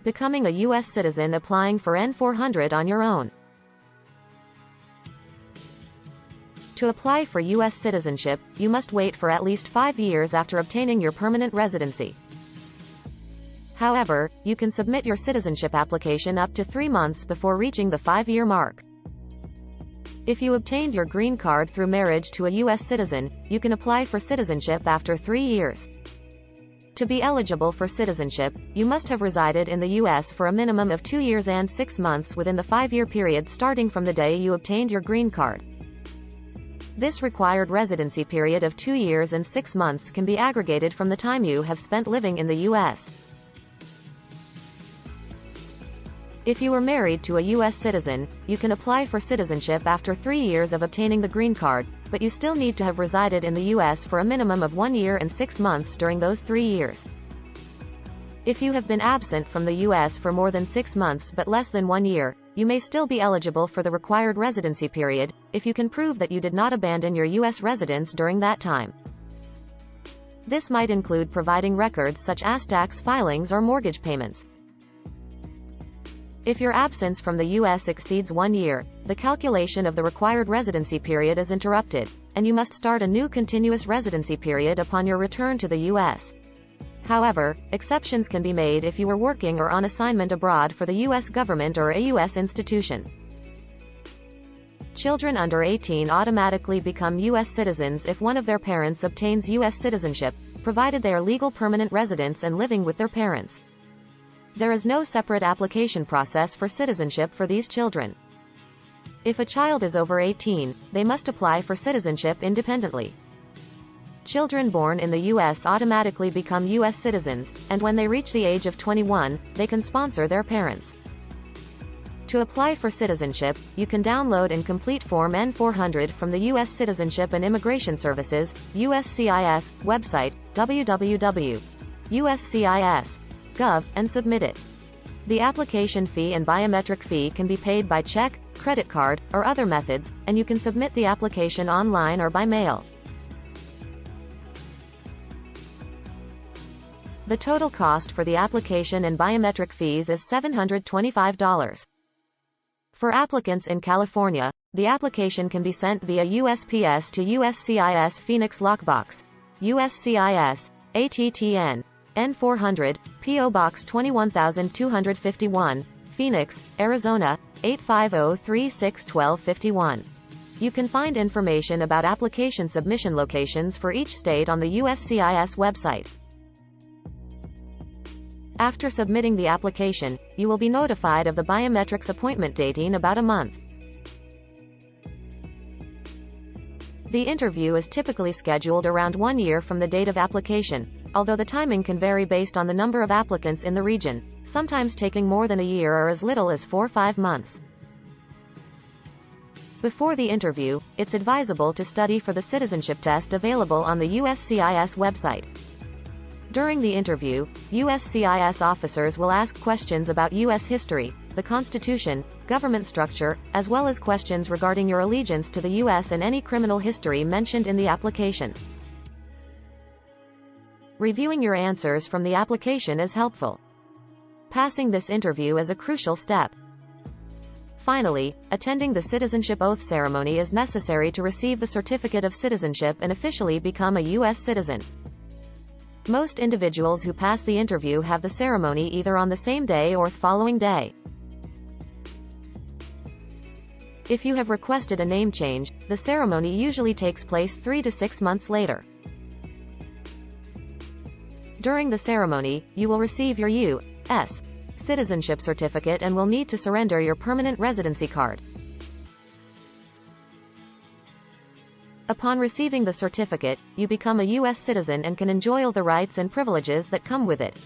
Becoming a U.S. citizen applying for N-400 on your own. To apply for U.S. citizenship, you must wait for at least 5 years after obtaining your permanent residency. However, you can submit your citizenship application up to 3 months before reaching the 5-year mark. If you obtained your green card through marriage to a U.S. citizen, you can apply for citizenship after 3 years. To be eligible for citizenship, you must have resided in the U.S. for a minimum of 2 years and 6 months within the 5-year period starting from the day you obtained your green card. This required residency period of 2 years and 6 months can be aggregated from the time you have spent living in the U.S. If you were married to a U.S. citizen, you can apply for citizenship after 3 years of obtaining the green card, but you still need to have resided in the U.S. for a minimum of 1 year and 6 months during those 3 years. If you have been absent from the U.S. for more than 6 months but less than 1 year, you may still be eligible for the required residency period, if you can prove that you did not abandon your U.S. residence during that time. This might include providing records such as tax filings or mortgage payments. If your absence from the U.S. exceeds 1 year, the calculation of the required residency period is interrupted, and you must start a new continuous residency period upon your return to the U.S. However, exceptions can be made if you were working or on assignment abroad for the U.S. government or a U.S. institution. Children under 18 automatically become U.S. citizens if one of their parents obtains U.S. citizenship, provided they are legal permanent residents and living with their parents. There is no separate application process for citizenship for these children. If a child is over 18, they must apply for citizenship independently. Children born in the U.S. automatically become U.S. citizens, and when they reach the age of 21, they can sponsor their parents. To apply for citizenship, you can download and complete Form N-400 from the U.S. Citizenship and Immigration Services, USCIS, website, www.uscis.gov, and submit it. The application fee and biometric fee can be paid by check, credit card, or other methods, and you can submit the application online or by mail. The total cost for the application and biometric fees is $725. For applicants in California, the application can be sent via USPS to USCIS Phoenix Lockbox, USCIS, ATTN, N-400, P.O. Box 21251, Phoenix, Arizona, 850361251. You can find information about application submission locations for each state on the USCIS website. After submitting the application, you will be notified of the biometrics appointment date in about a month. The interview is typically scheduled around 1 year from the date of application, although the timing can vary based on the number of applicants in the region, sometimes taking more than a year or as little as 4 or 5 months. Before the interview, it's advisable to study for the citizenship test available on the USCIS website. During the interview, USCIS officers will ask questions about U.S. history, the Constitution, government structure, as well as questions regarding your allegiance to the U.S. and any criminal history mentioned in the application. Reviewing your answers from the application is helpful. Passing this interview is a crucial step. Finally, attending the citizenship oath ceremony is necessary to receive the certificate of citizenship and officially become a U.S. citizen. Most individuals who pass the interview have the ceremony either on the same day or the following day. If you have requested a name change, the ceremony usually takes place 3 to 6 months later. During the ceremony, you will receive your U.S. citizenship certificate and will need to surrender your permanent residency card. Upon receiving the certificate, you become a U.S. citizen and can enjoy all the rights and privileges that come with it.